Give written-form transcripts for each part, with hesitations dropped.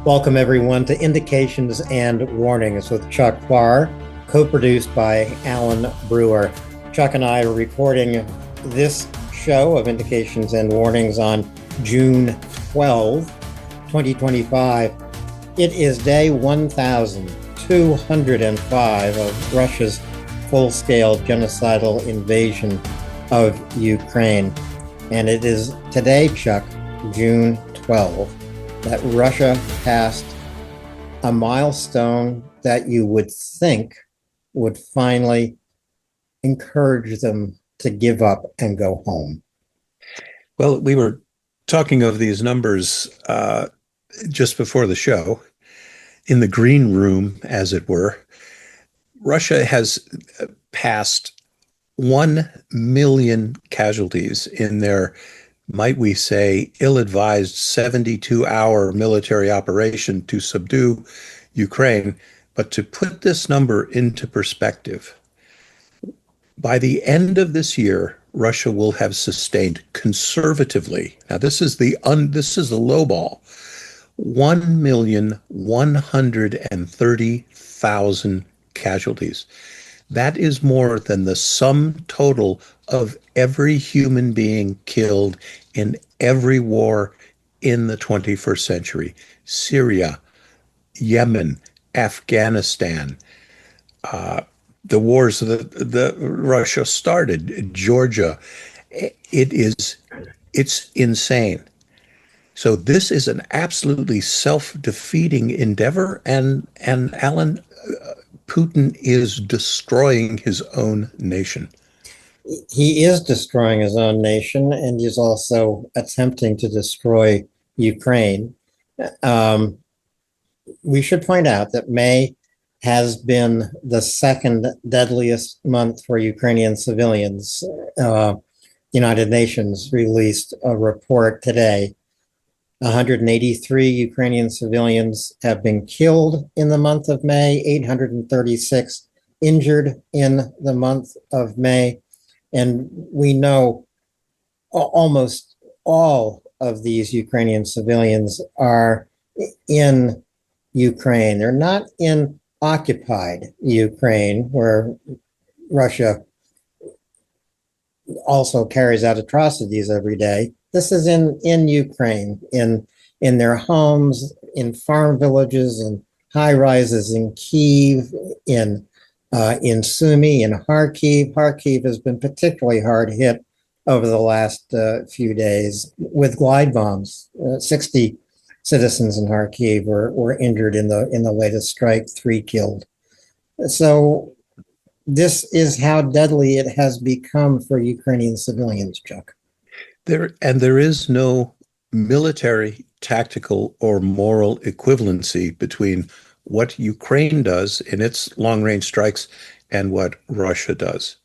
Welcome, everyone, to Indications and Warnings with Chuck Pfarrer, co-produced by Alan Brewer. Chuck and I are recording this show of Indications and Warnings on June 12, 2025. It is day 1,205 of Russia's full-scale genocidal invasion of Ukraine. And it is today, Chuck, June 12, that Russia passed a milestone that you would think would finally encourage them to give up and go home. Well, we were talking of these numbers just before the show, in the green room, as it were. Russia has passed 1 million casualties in their, might we say, ill-advised 72-hour military operation to subdue Ukraine. But to put this number into perspective, by the end of this year, Russia will have sustained conservatively, now this is the low ball, 1,130,000 casualties. That is more than the sum total of every human being killed in every war in the 21st century. Syria, Yemen, Afghanistan, the wars that Russia started, Georgia. It's insane. So this is an absolutely self-defeating endeavor, and Alan, Putin is destroying his own nation. He is destroying his own nation, and he's also attempting to destroy Ukraine. We should point out that May has been the second deadliest month for Ukrainian civilians. United Nations released a report today. 183 Ukrainian civilians have been killed in the month of May, 836 injured in the month of May. And we know almost all of these Ukrainian civilians are in Ukraine. They're not in occupied Ukraine, where Russia also carries out atrocities every day. This is in Ukraine, in their homes, in farm villages, in high rises in Kyiv, in Sumy, in Kharkiv. Kharkiv has been particularly hard hit over the last few days with glide bombs. 60 citizens in Kharkiv were injured in the latest strike, 3 killed. So this is how deadly it has become for Ukrainian civilians, Chuck. There is no military, tactical, or moral equivalency between what Ukraine does in its long-range strikes and what Russia does.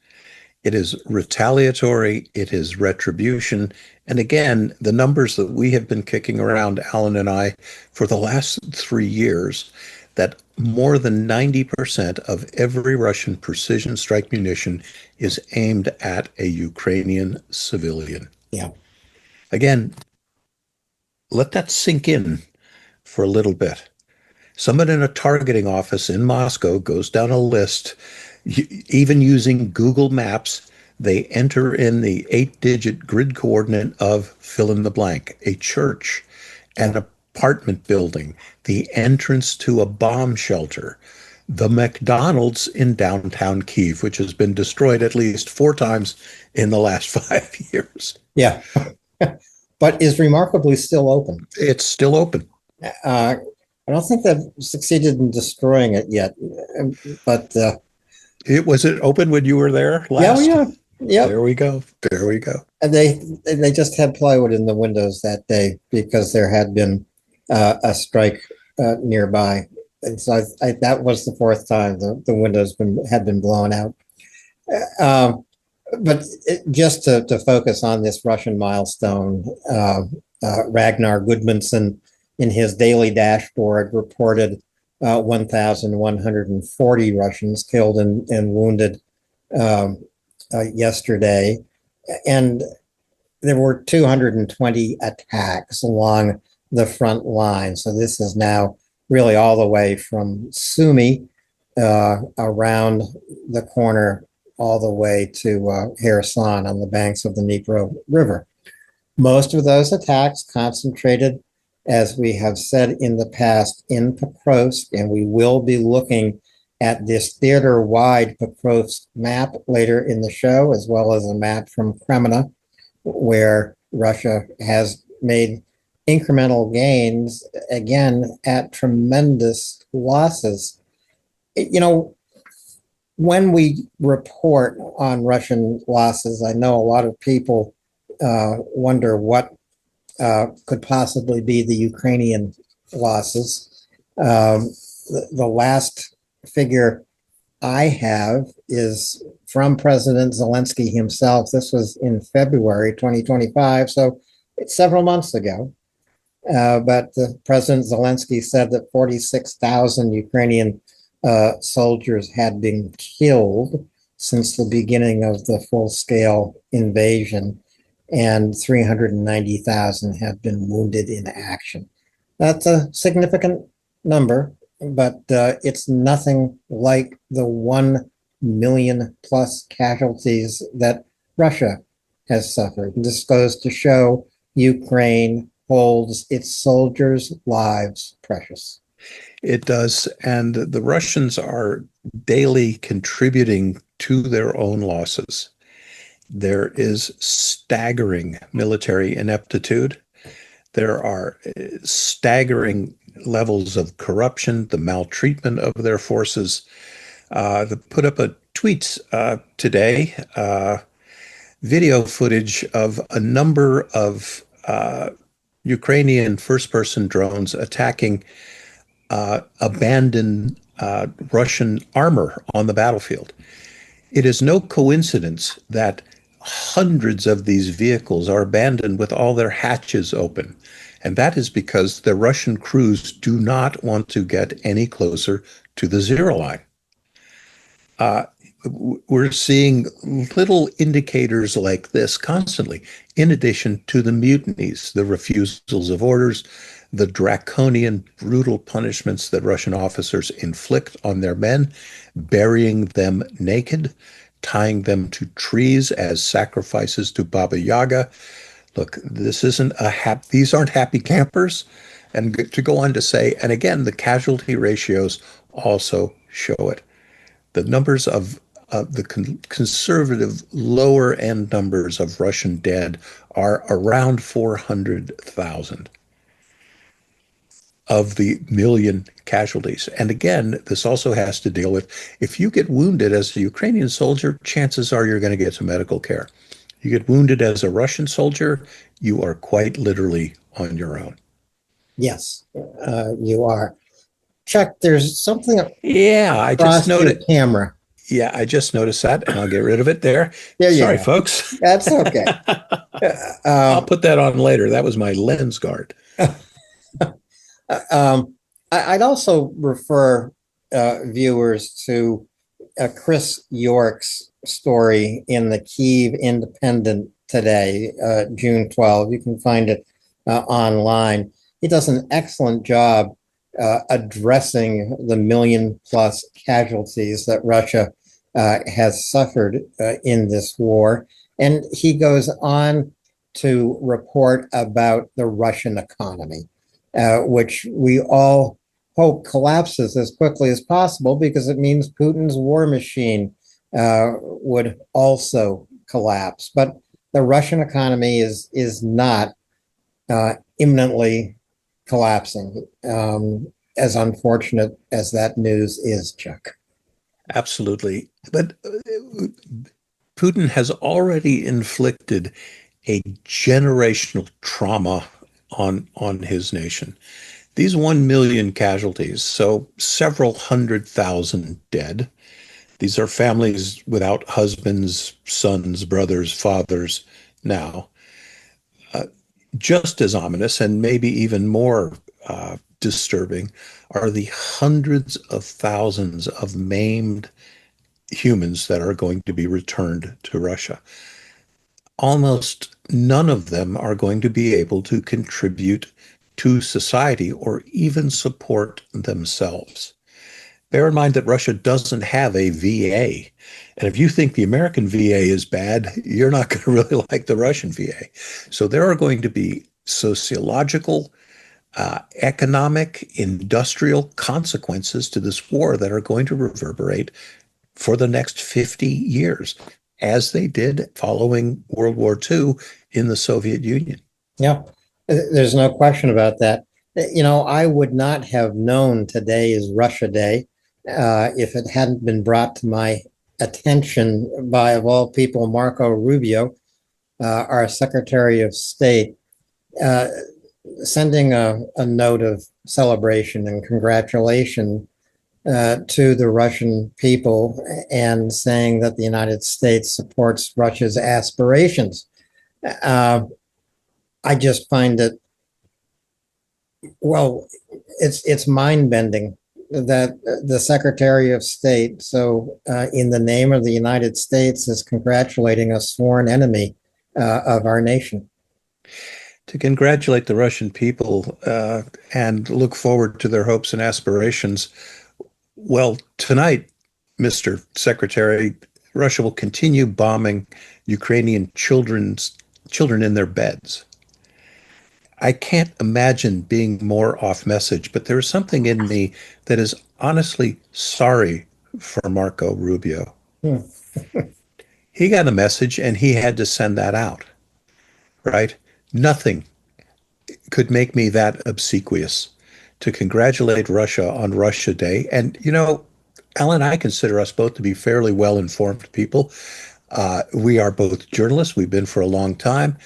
It is retaliatory, it is retribution, and again, the numbers that we have been kicking around, Alan and I, for the last 3 years, that more than 90% of every Russian precision strike munition is aimed at a Ukrainian civilian. Yeah. Again, let that sink in for a little bit. Someone in a targeting office in Moscow goes down a list, even using Google Maps. They enter in the 8-digit grid coordinate of fill in the blank, a church, an apartment building, the entrance to a bomb shelter, the McDonald's in downtown Kyiv, which has been destroyed at least 4 times in the last 5 years. Yeah, but is remarkably still open. It's still open. I don't think they've succeeded in destroying it yet, but Was it open when you were there last? Yeah. There we go. And they just had plywood in the windows that day because there had been a strike nearby, and so that was the 4th time the windows had been blown out. But just to focus on this Russian milestone, Ragnar Gudmundsson in his daily dashboard reported 1,140 Russians killed and wounded yesterday. And there were 220 attacks along the front line. So this is now really all the way from Sumy around the corner all the way to Kherson on the banks of the Dnipro River. Most of those attacks concentrated, as we have said in the past, in Pokrovsk, and we will be looking at this theater-wide Pokrovsk map later in the show, as well as a map from Kremna, where Russia has made incremental gains, again, at tremendous losses. You know, when we report on Russian losses, I know a lot of people wonder what could possibly be the Ukrainian losses. The last figure I have is from President Zelensky himself. This was in February 2025, so it's several months ago. But President Zelensky said that 46,000 Ukrainian soldiers had been killed since the beginning of the full-scale invasion, and 390,000 have been wounded in action. That's a significant number, but it's nothing like the 1 million plus casualties that Russia has suffered. This goes to show Ukraine holds its soldiers' lives precious. It does. And the Russians are daily contributing to their own losses. There is staggering military ineptitude. There are staggering levels of corruption, the maltreatment of their forces. They put up a tweet today, video footage of a number of Ukrainian first-person drones attacking abandoned Russian armor on the battlefield. It is no coincidence that hundreds of these vehicles are abandoned with all their hatches open. And that is because the Russian crews do not want to get any closer to the zero line. We're seeing little indicators like this constantly, in addition to the mutinies, the refusals of orders, the draconian, brutal punishments that Russian officers inflict on their men, burying them naked, tying them to trees as sacrifices to Baba Yaga. Look, this isn't these aren't happy campers. And to go on to say, and again, the casualty ratios also show it. The numbers of the conservative lower end numbers of Russian dead are around 400,000 of the million casualties. And again, this also has to deal with if you get wounded as a Ukrainian soldier, chances are you're going to get some medical care. You get wounded as a Russian soldier, you are quite literally on your own. Yes, you are. Chuck, there's something Yeah, I just across your noticed. camera. Yeah, I just noticed that, and I'll get rid of it there. There you Sorry, go. folks. That's okay. I'll put that on later. That was my lens guard. I'd also refer viewers to Chris York's story in the Kyiv Independent today, June 12. You can find it online. He does an excellent job addressing the million plus casualties that Russia has suffered in this war. And he goes on to report about the Russian economy, which we all hope collapses as quickly as possible because it means Putin's war machine would also collapse. But the Russian economy is not imminently collapsing, as unfortunate as that news is, Chuck. Absolutely. But Putin has already inflicted a generational trauma on his nation. These 1 million casualties, so several 100,000 dead. These are families without husbands, sons, brothers, fathers now. Just as ominous and maybe even more disturbing are the hundreds of thousands of maimed humans that are going to be returned to Russia. Almost none of them are going to be able to contribute to society or even support themselves. Bear in mind that Russia doesn't have a VA. And if you think the American VA is bad, you're not going to really like the Russian VA. So there are going to be sociological, economic, industrial consequences to this war that are going to reverberate for the next 50 years, as they did following World War II in the Soviet Union. Yeah, there's no question about that. I would not have known today is Russia Day if it hadn't been brought to my attention by, of all people, Marco Rubio, our Secretary of State, uh, sending a note of celebration and congratulation to the Russian people and saying that the United States supports Russia's aspirations. I just find it, well, it's mind-bending that the Secretary of State, so in the name of the United States, is congratulating a sworn enemy of our nation. To congratulate the Russian people and look forward to their hopes and aspirations. Well, tonight, Mr. Secretary, Russia will continue bombing Ukrainian children in their beds. I can't imagine being more off message, but there is something in me that is honestly sorry for Marco Rubio. Hmm. He got a message and he had to send that out, right? Nothing could make me that obsequious to congratulate Russia on Russia Day. And, Alan, I consider us both to be fairly well-informed people. We are both journalists. We've been for a long time.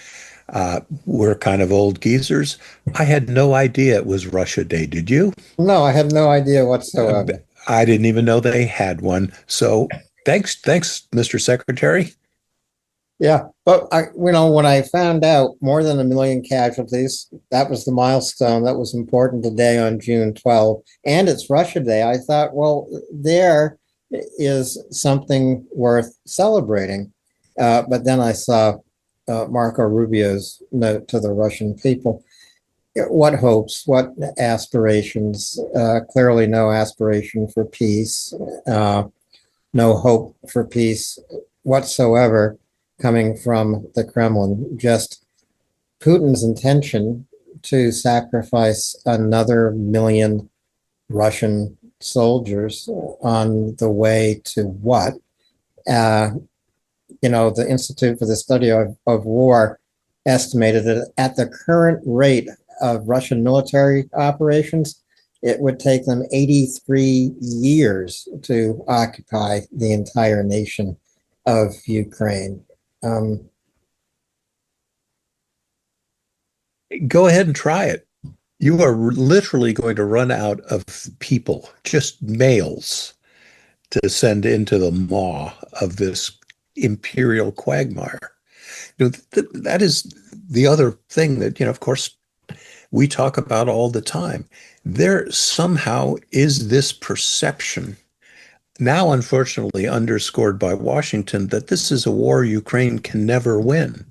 We're kind of old geezers. I had no idea it was Russia Day. Did you? No, I had no idea whatsoever. I didn't even know they had one. So thanks, Mr. Secretary. Yeah, but when I found out more than 1 million casualties, that was the milestone that was important today on June 12th, and it's Russia Day. I thought, well, there is something worth celebrating. But then I saw Marco Rubio's note to the Russian people. What hopes, what aspirations? Clearly, no aspiration for peace, no hope for peace whatsoever coming from the Kremlin. Just Putin's intention to sacrifice another 1 million Russian soldiers on the way to what? The Institute for the Study of War estimated that at the current rate of Russian military operations, it would take them 83 years to occupy the entire nation of Ukraine. Go ahead and try it. You are literally going to run out of people, just males, to send into the maw of this imperial quagmire. That is the other thing that, of course, we talk about all the time. There somehow is this perception, now unfortunately underscored by Washington, that this is a war Ukraine can never win.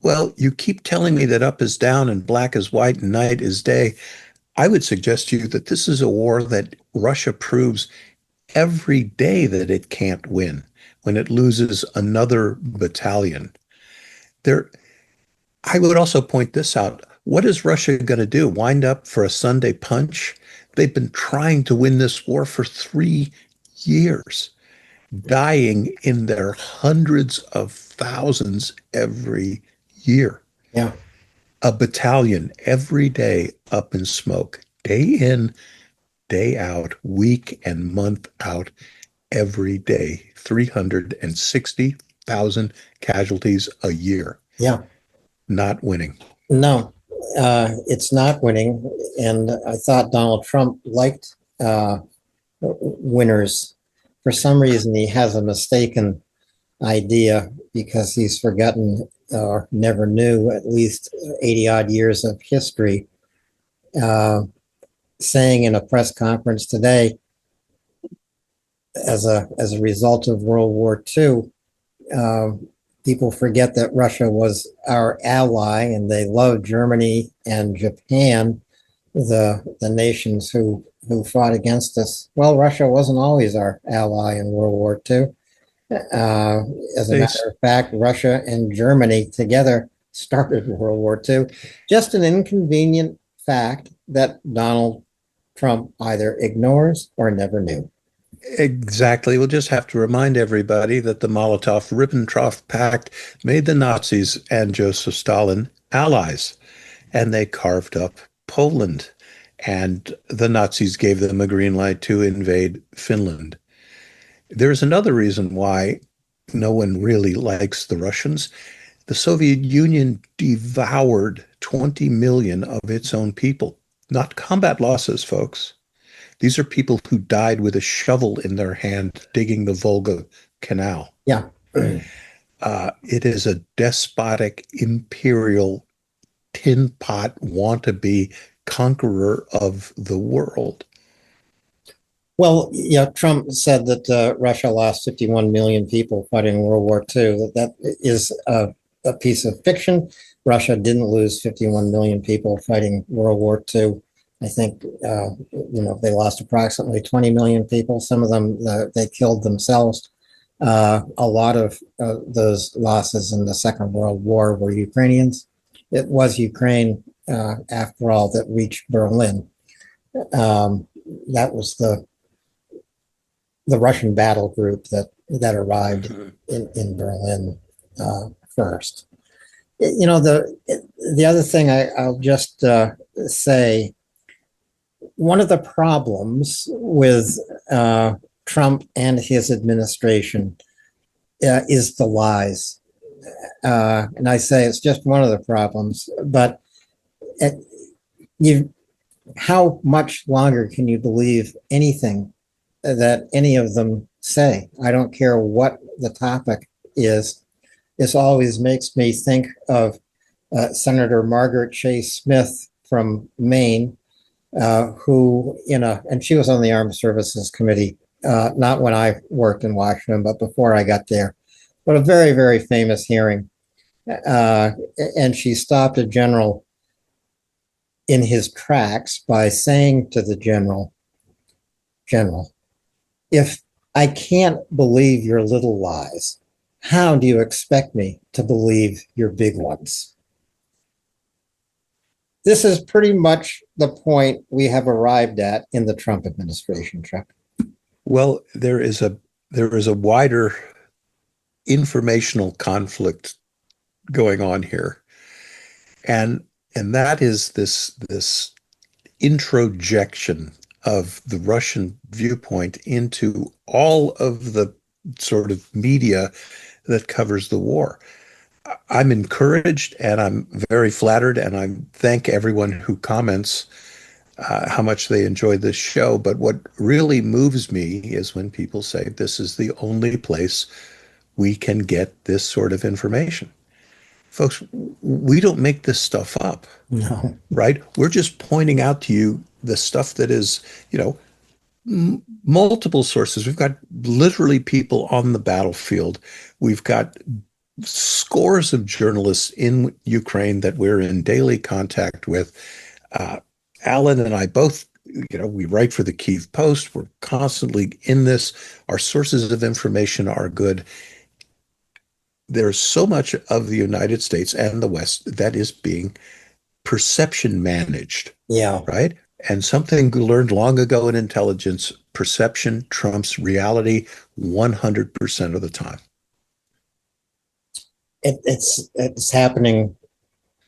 Well, you keep telling me that up is down and black is white and night is day. I would suggest to you that this is a war that Russia proves every day that it can't win when it loses another battalion. I would also point this out. What is Russia going to do? Wind up for a Sunday punch? They've been trying to win this war for 3 years, dying in their hundreds of thousands every year. Yeah. A battalion every day up in smoke, day in, day out, week and month out, every day. 360,000 casualties a year. Yeah. Not winning. No, it's not winning. And I thought Donald Trump liked winners. For some reason, he has a mistaken idea because he's forgotten or never knew at least 80 odd years of history. Saying in a press conference today, as a result of World War II, the people forget that Russia was our ally and they loved Germany and Japan, the nations who fought against us. Well, Russia wasn't always our ally in World War II. As a They, matter of fact, Russia and Germany together started World War II. Just an inconvenient fact that Donald Trump either ignores or never knew. exactly. We'll just have to remind everybody that the Molotov-Ribbentrop Pact made the Nazis and Joseph Stalin allies, and they carved up Poland, and the Nazis gave them a green light to invade Finland. There's another reason why no one really likes the Russians. The Soviet Union devoured 20 million of its own people. Not combat losses, folks. These are people who died with a shovel in their hand digging the Volga Canal. Yeah. It is a despotic, imperial, tin pot wannabe conqueror of the world. Well, yeah, Trump said that Russia lost 51 million people fighting World War II. That is a piece of fiction. Russia didn't lose 51 million people fighting World War II. I think, they lost approximately 20 million people. Some of them, they killed themselves. A lot of those losses in the Second World War were Ukrainians. It was Ukraine, after all, that reached Berlin. That was the Russian battle group that arrived in Berlin first. The other thing I'll just say, one of the problems with Trump and his administration is the lies. And I say it's just one of the problems, but how much longer can you believe anything that any of them say? I don't care what the topic is. This always makes me think of Senator Margaret Chase Smith from Maine, who, and she was on the Armed Services Committee, not when I worked in Washington, but before I got there, but a very, very famous hearing. And she stopped a general in his tracks by saying to the general, if I can't believe your little lies, how do you expect me to believe your big ones? This is pretty much the point we have arrived at in the Trump administration, Chuck. Well, there is a wider informational conflict going on here, and that is this introjection of the Russian viewpoint into all of the sort of media that covers the war. I'm encouraged and I'm very flattered, and I thank everyone who comments how much they enjoy this show. But what really moves me is when people say this is the only place we can get this sort of information. Folks, we don't make this stuff up. No. Right? We're just pointing out to you the stuff that is, multiple sources. We've got literally people on the battlefield. We've got scores of journalists in Ukraine that we're in daily contact with. Alan and I both, we write for the Kyiv Post. We're constantly in this. Our sources of information are good. There's so much of the United States and the West that is being perception managed. Yeah. Right? And something learned long ago in intelligence, perception trumps reality 100% of the time. It's happening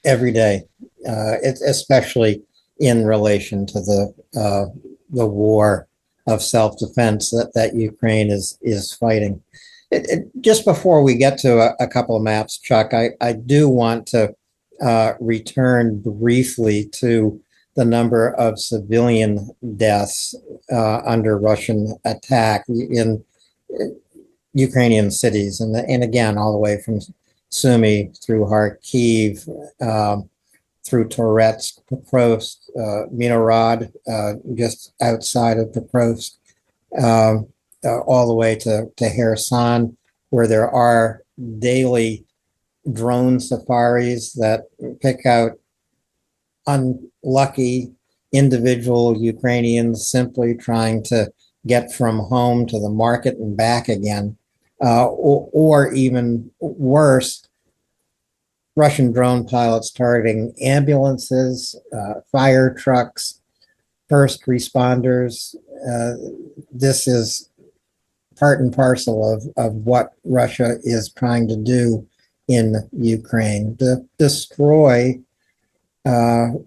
every day, especially in relation to the war of self-defense that Ukraine is fighting. Just before we get to a couple of maps, Chuck, I do want to return briefly to the number of civilian deaths under Russian attack in Ukrainian cities, and again, all the way from Sumy through Kharkiv, through Toretsk, Pokrovsk, Minorod, just outside of Pokrovsk, all the way to Kherson, where there are daily drone safaris that pick out unlucky individual Ukrainians simply trying to get from home to the market and back again, or even worse, Russian drone pilots targeting ambulances, fire trucks, first responders. This is part and parcel of what Russia is trying to do in Ukraine, to destroy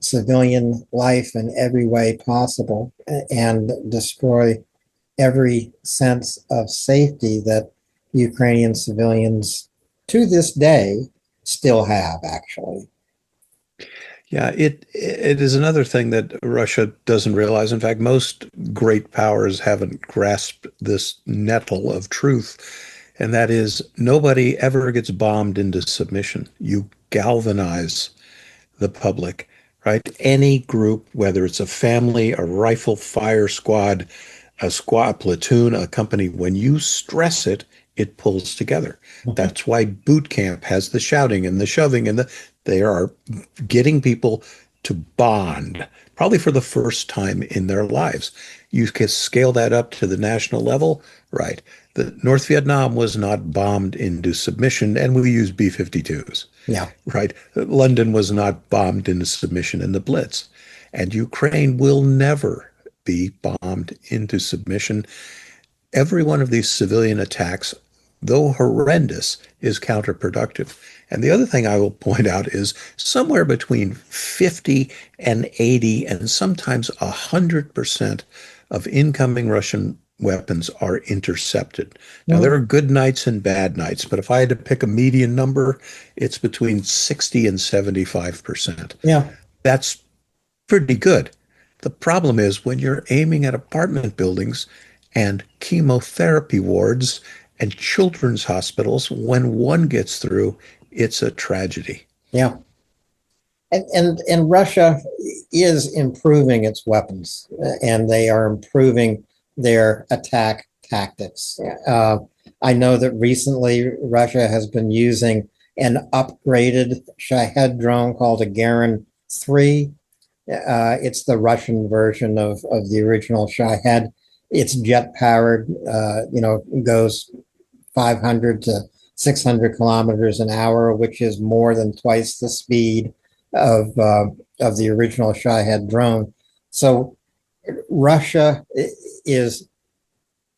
civilian life in every way possible and destroy every sense of safety that Ukrainian civilians to this day still have, actually. Yeah, it is another thing that Russia doesn't realize. In fact, most great powers haven't grasped this nettle of truth, and that is nobody ever gets bombed into submission. You galvanize the public, right? Any group, whether it's a family, a rifle fire squad, a platoon, a company, when you stress it, it pulls together. That's why boot camp has the shouting and the shoving and they are getting people to bond, probably for the first time in their lives. You can scale that up to the national level, right? The North Vietnam was not bombed into submission, and we used B-52s. Yeah. Right? London was not bombed into submission in the Blitz. And Ukraine will never be bombed into submission. Every one of these civilian attacks, though horrendous, is counterproductive. And the other thing I will point out is somewhere between 50 and 80 and sometimes 100% of incoming Russian weapons are intercepted. Now, there are good nights and bad nights, but if I had to pick a median number, it's between 60 and 75%. Yeah. That's pretty good. The problem is when you're aiming at apartment buildings and chemotherapy wards and children's hospitals, when one gets through, it's a tragedy. Yeah. And Russia is improving its weapons, and they are improving their attack tactics. I know that recently Russia has been using an upgraded Shahed drone called a Garin 3. It's the Russian version of the original Shahed. It's jet powered, goes 500 to 600 kilometers an hour, which is more than twice the speed of the original Shahed drone. So Russia is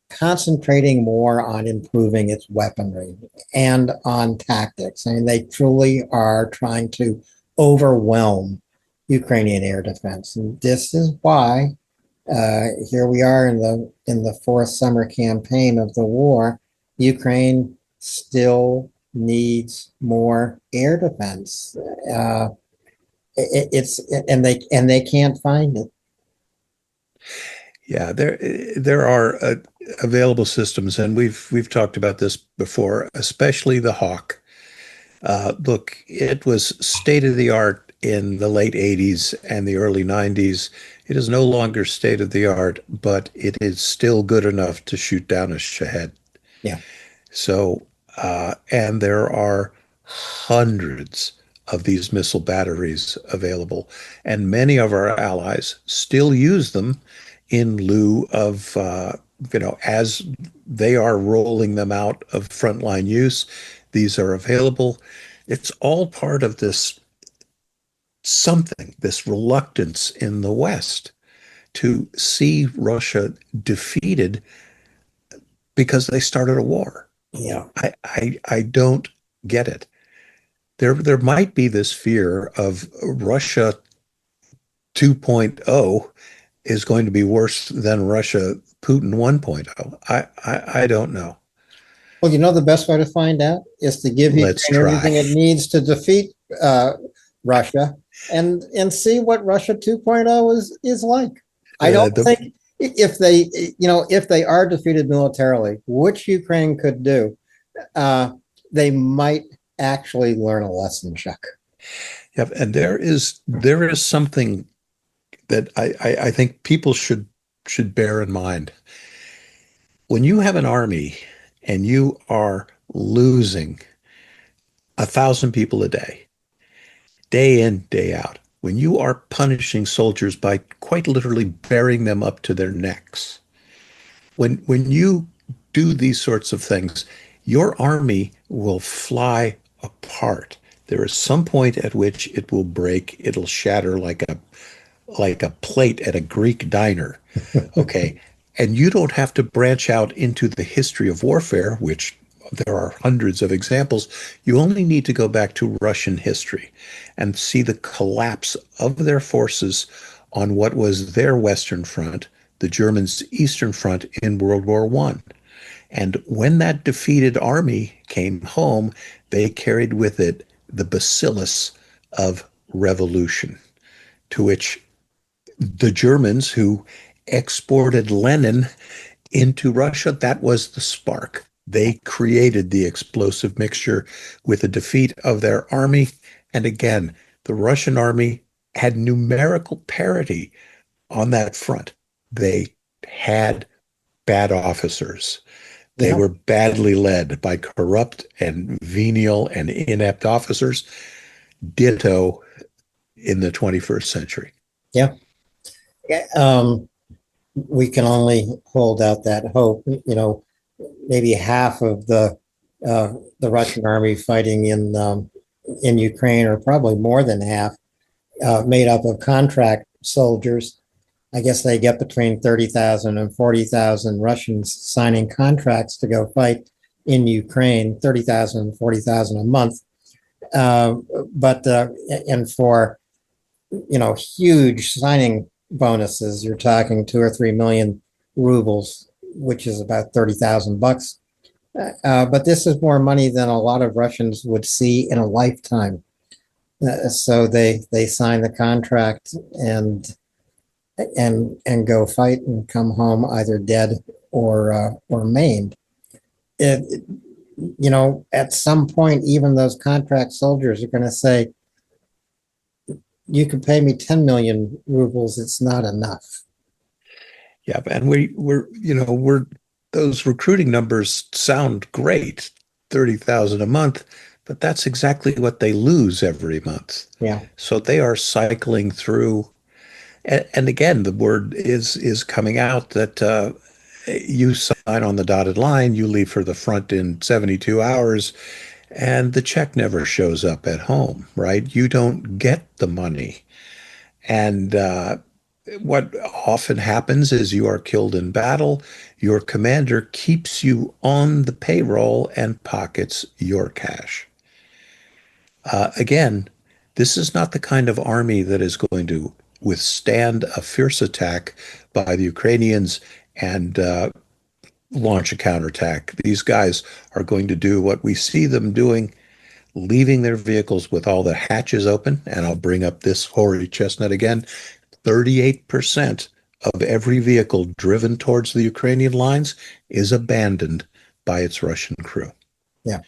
concentrating more on improving its weaponry and on tactics. I mean, they truly are trying to overwhelm Ukrainian air defense, and this is why here we are in the fourth summer campaign of the war. Ukraine still needs more air defense. It's and they can't find it. Yeah, there are available systems, and we've talked about this before, especially the Hawk. Look, it was state of the art in the late 80s and the early 90s. It is no longer state of the art, but it is still good enough to shoot down a Shahed. Yeah. So, and there are hundreds of these missile batteries available, and many of our allies still use them in lieu of, as they are rolling them out of frontline use. These are available. It's all part of this something, this reluctance in the West to see Russia defeated because they started a war. Yeah. I don't get it. There might be this fear of Russia 2.0 is going to be worse than Russia Putin 1.0. I don't know. Well, the best way to find out is to give Let's Ukraine everything try. it needs to defeat Russia and see what Russia 2.0 is like. I don't The think if they are defeated militarily, which Ukraine could do, they might actually learn a lesson, Chuck. Yeah, and there is something that I think people should bear in mind. When you have an army and you are losing, 1,000 people a day in, day out. When you are punishing soldiers by quite literally burying them up to their necks, when you do these sorts of things, your army will fly apart. There is some point at which it will break, it'll shatter like a plate at a Greek diner. Okay. And you don't have to branch out into the history of warfare, which there are hundreds of examples. You only need to go back to Russian history and see the collapse of their forces on what was their Western Front, the Germans' Eastern Front in World War I. And when that defeated army came home, they carried with it the bacillus of revolution, to which the Germans who exported Lenin into Russia, that was the spark. They created the explosive mixture with the defeat of their army. And again, the Russian army had numerical parity on that front. They had bad officers. They Yeah, were badly led by corrupt and venial and inept officers. Ditto in the 21st century. yeah. We can only hold out that hope. Maybe half of the Russian army fighting in Ukraine, or probably more than half, made up of contract soldiers. I guess they get between 30,000 and 40,000 Russians signing contracts to go fight in Ukraine, 30,000 and 40,000 a month. Uh, and for, huge signing bonuses, you're talking 2 or 3 million rubles, which is about 30,000 bucks. But this is more money than a lot of Russians would see in a lifetime. So they sign the contract and go fight and come home either dead or maimed. It, at some point, even those contract soldiers are going to say, "You can pay me 10 million rubles. It's not enough." Yeah, and we're those recruiting numbers sound great, 30,000 a month, but that's exactly what they lose every month. Yeah, So they are cycling through, and again, the word is coming out that you sign on the dotted line, you leave for the front in 72 hours, and the check never shows up at home, right? You don't get the money. And what often happens is you are killed in battle. Your commander keeps you on the payroll and pockets your cash. Again, this is not the kind of army that is going to withstand a fierce attack by the Ukrainians and launch a counterattack. These guys are going to do what we see them doing, leaving their vehicles with all the hatches open. And I'll bring up this hoary chestnut again. 38% of every vehicle driven towards the Ukrainian lines is abandoned by its Russian crew. yeah,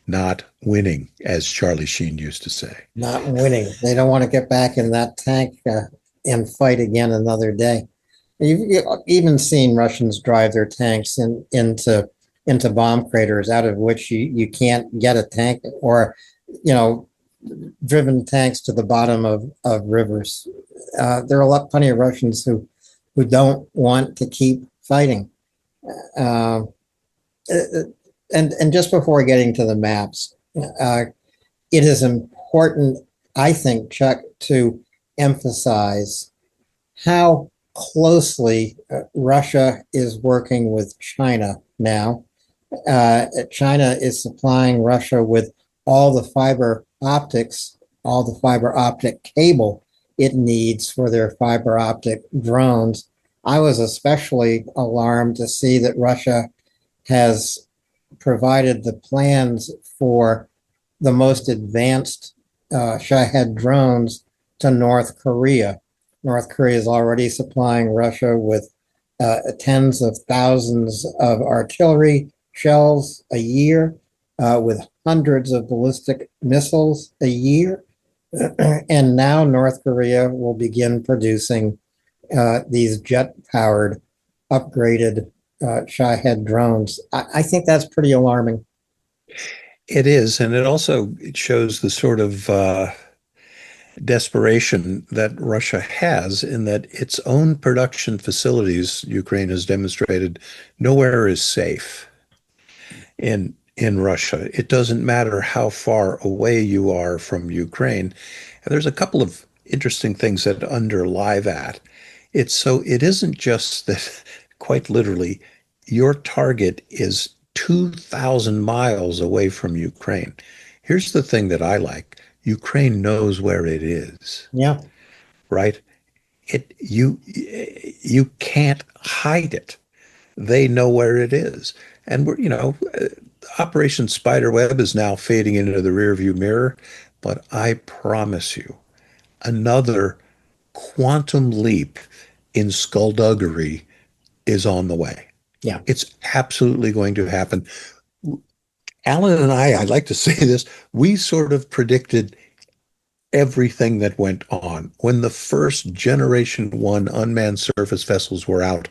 Not winning, as Charlie Sheen used to say. not winning. They don't want to get back in that tank and fight again another day. You've even seen Russians drive their tanks into bomb craters out of which you can't get a tank, or you know driven tanks to the bottom of rivers. There are plenty of Russians who don't want to keep fighting. Uh, and just before getting to the maps, it is important, I think, Chuck, to emphasize how closely Russia is working with China now. China is supplying Russia with all the fiber optics, all the fiber optic cable it needs for their fiber optic drones. I was especially alarmed to see that Russia has provided the plans for the most advanced Shahed drones to North Korea. North Korea is already supplying Russia with tens of thousands of artillery shells a year, with hundreds of ballistic missiles a year. And now North Korea will begin producing these jet-powered, upgraded Shahed drones. I think that's pretty alarming. It is, and it shows the sort of desperation that Russia has in that its own production facilities, Ukraine has demonstrated, nowhere is safe in Russia. It doesn't matter how far away you are from Ukraine. And there's a couple of interesting things that underlie that. It isn't just that quite literally your target is 2,000 miles away from Ukraine. Here's the thing that I like. Ukraine knows where it is, Yeah, right? You can't hide it. They know where it is. And Operation Spiderweb is now fading into the rearview mirror, but I promise you, another quantum leap in skullduggery is on the way. yeah, It's absolutely going to happen. Alan and I'd like to say this, we sort of predicted everything that went on. When the first Generation 1 unmanned surface vessels were out,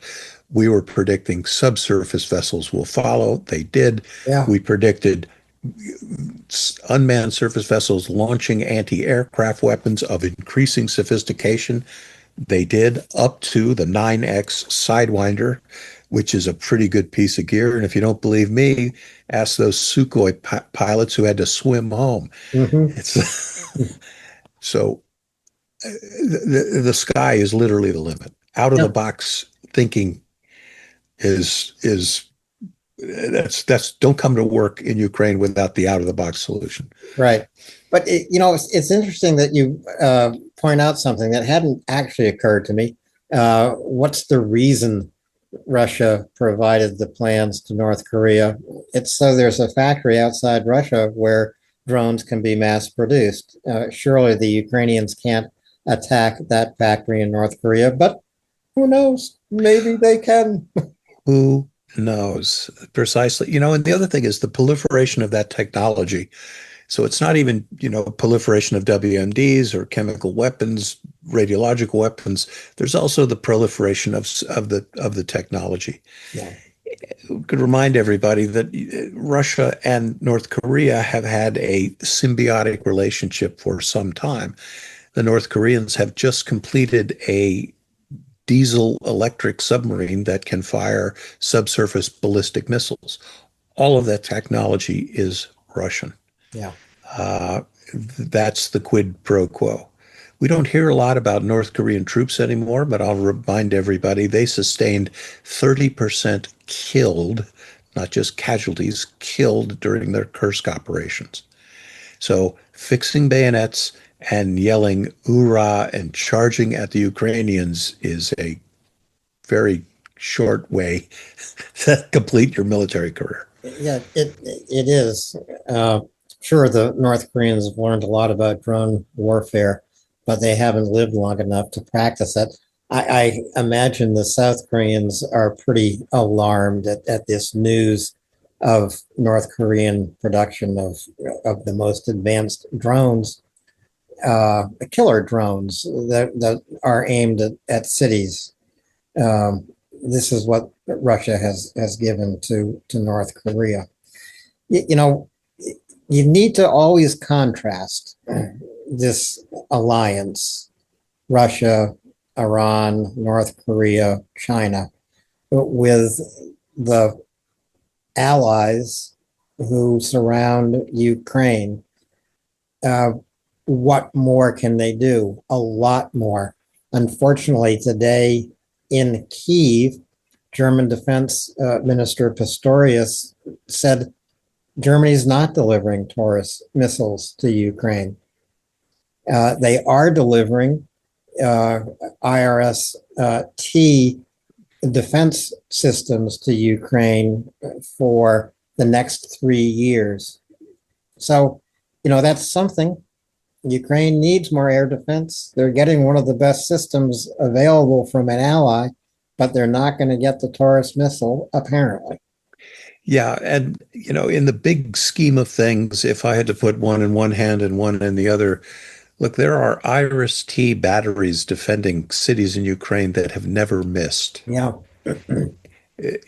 we were predicting subsurface vessels will follow. They did. yeah. We predicted unmanned surface vessels launching anti-aircraft weapons of increasing sophistication. They did, up to the 9X Sidewinder, which is a pretty good piece of gear. And if you don't believe me, ask those Sukhoi pilots who had to swim home. Hmm. It's so the sky is literally the limit. Out of Yeah, the box thinking is that's don't come to work in Ukraine without the out of the box solution. right. But it's interesting that you point out something that hadn't actually occurred to me. What's the reason Russia provided the plans to North Korea? It's so there's a factory outside Russia where drones can be mass produced. Surely the Ukrainians can't attack that factory in North Korea, but who knows? Maybe they can. Who knows precisely? And the other thing is the proliferation of that technology. So it's not even, proliferation of WMDs or chemical weapons, radiological weapons. There's also the proliferation of the technology. Yeah. Could remind everybody that Russia and North Korea have had a symbiotic relationship for some time. The North Koreans have just completed a diesel electric submarine that can fire subsurface ballistic missiles. All of that technology is Russian. Yeah. Uh, that's the quid pro quo. We don't hear a lot about North Korean troops anymore, but I'll remind everybody they sustained 30% killed, not just casualties, killed during their Kursk operations. So fixing bayonets and yelling "Ura" and charging at the Ukrainians is a very short way to complete your military career. Yeah, it is. Uh, sure, the North Koreans have learned a lot about drone warfare, but they haven't lived long enough to practice it. I imagine the South Koreans are pretty alarmed at this news of North Korean production of the most advanced drones, killer drones that are aimed at cities. Um, this is what Russia has given to North Korea. You know, you need to always contrast this alliance, Russia, Iran, North Korea, China, with the allies who surround Ukraine. Uh, what more can they do? A lot more. Unfortunately, today in Kyiv, German Defense Minister Pistorius said Germany's not delivering Taurus missiles to Ukraine. They are delivering IRS-T defense systems to Ukraine for the next 3 years. So, that's something. Ukraine needs more air defense. They're getting one of the best systems available from an ally, but they're not going to get the Taurus missile, apparently. Yeah, and in the big scheme of things, if I had to put one in one hand and one in the other, look, there are Iris-T batteries defending cities in Ukraine that have never missed. Yeah.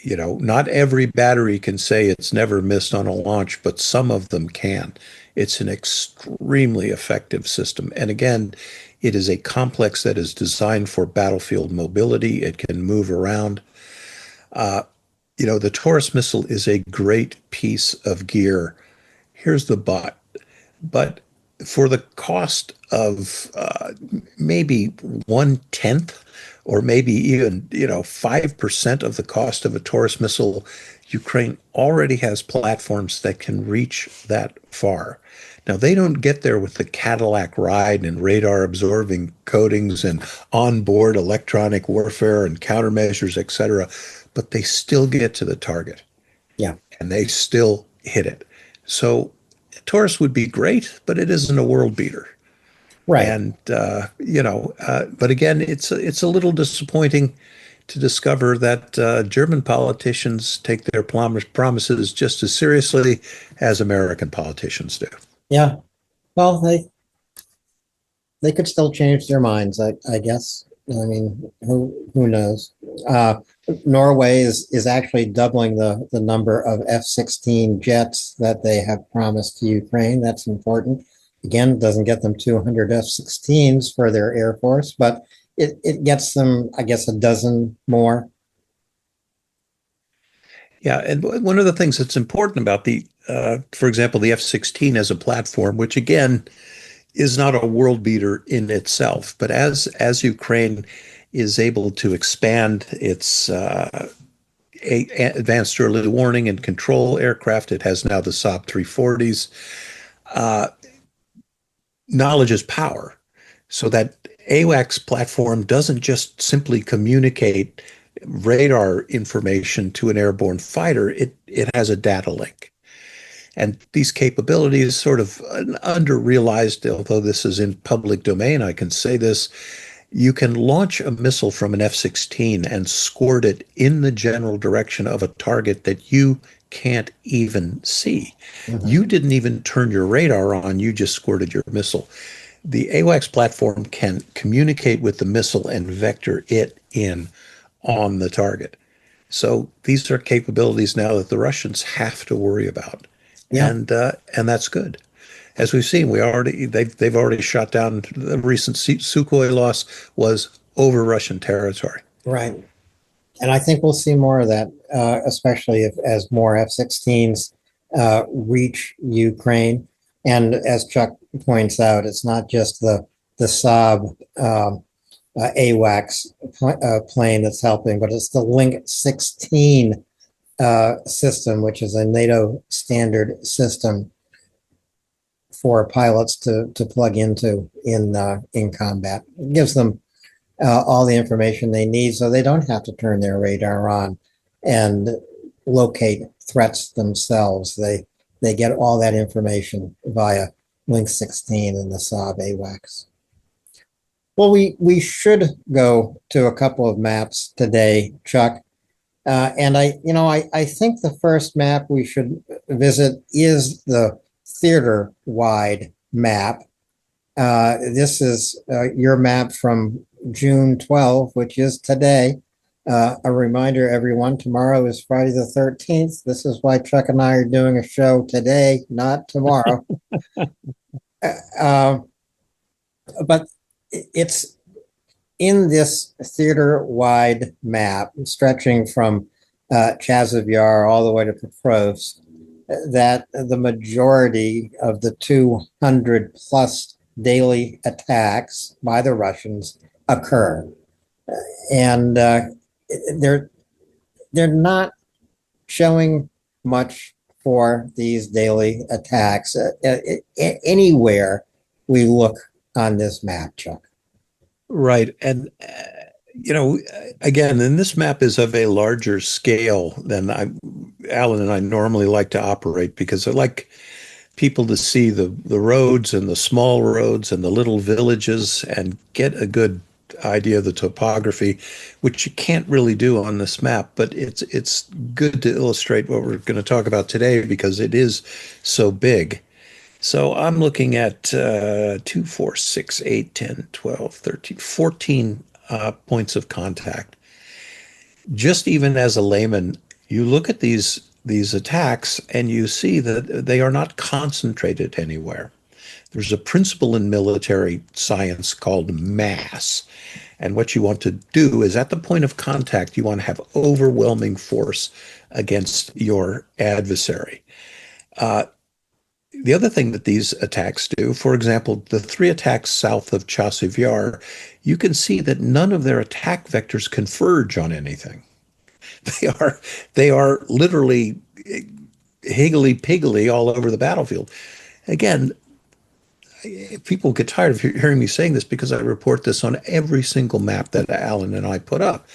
Not every battery can say it's never missed on a launch, but some of them can. It's an extremely effective system. And again, it is a complex that is designed for battlefield mobility. It can move around. The Taurus missile is a great piece of gear. Here's the but for the cost of maybe 1/10 or maybe even 5% of the cost of a Taurus missile, Ukraine already has platforms that can reach that far. Now they don't get there with the Cadillac ride and radar absorbing coatings and onboard electronic warfare and countermeasures, etc., but they still get to the target. Yeah. And they still hit it. So Taurus would be great, but it isn't a world beater. Right. And but again, it's a little disappointing to discover that German politicians take their promises just as seriously as American politicians do. Yeah. Well, they could still change their minds, I guess. I mean, who knows? Uh, Norway is actually doubling the number of F-16 jets that they have promised to Ukraine. That's important. Again, doesn't get them 200 F-16s for their Air Force, but it gets them, I guess, a dozen more. Yeah, and one of the things that's important about for example, the F-16 as a platform, which again is not a world beater in itself, but as Ukraine is able to expand its advanced early warning and control aircraft, it has now the Saab 340s. Knowledge is power, so that AWACS platform doesn't just simply communicate radar information to an airborne fighter. It has a data link. And these capabilities sort of under-realized, although this is in public domain, I can say this. You can launch a missile from an F-16 and squirt it in the general direction of a target that you can't even see. Mhm. You didn't even turn your radar on, you just squirted your missile. The AWACS platform can communicate with the missile and vector it in on the target. So these are capabilities now that the Russians have to worry about, Yeah. and that's good. As we've seen, they've already shot down the recent Sukhoi loss was over Russian territory. Right. And I think we'll see more of that, especially if as more F-16s reach Ukraine. And as Chuck points out, it's not just the Saab AWACS plane that's helping, but it's the Link 16 system, which is a NATO standard system for pilots to plug into in combat. It gives them all the information they need so they don't have to turn their radar on and locate threats themselves. They get all that information via Link 16 and the Saab AWACS. Well, we should go to a couple of maps today, Chuck. And I think the first map we should visit is the theater-wide map. This is your map from June 12, which is today. A reminder, everyone, tomorrow is Friday the 13th. This is why Chuck and I are doing a show today, not tomorrow. But it's in this theater-wide map, stretching from Chazov Yar all the way to Pokrovsk, that the majority of the 200 plus daily attacks by the Russians occur. And they're not showing much for these daily attacks anywhere we look on this map, Chuck. Right. And, again, and this map is of a larger scale than Alan and I normally like to operate, because I like people to see the roads and the small roads and the little villages and get a good idea of the topography, which you can't really do on this map. But it's good to illustrate what we're going to talk about today because it is so big. So I'm looking at 2, 4, 6, 8, 10, 12, 13, 14 points of contact. just even as a layman, you look at these attacks and you see that they are not concentrated anywhere. There's a principle in military science called mass. And what you want to do is at the point of contact, you want to have overwhelming force against your adversary. The other thing that these attacks do, for example, the three attacks south of Chasiv Yar, you can see that none of their attack vectors converge on anything. They are they are literally higgly-piggly all over the battlefield. Again, people get tired of hearing me saying this because I report this on every single map that Alan and I put up.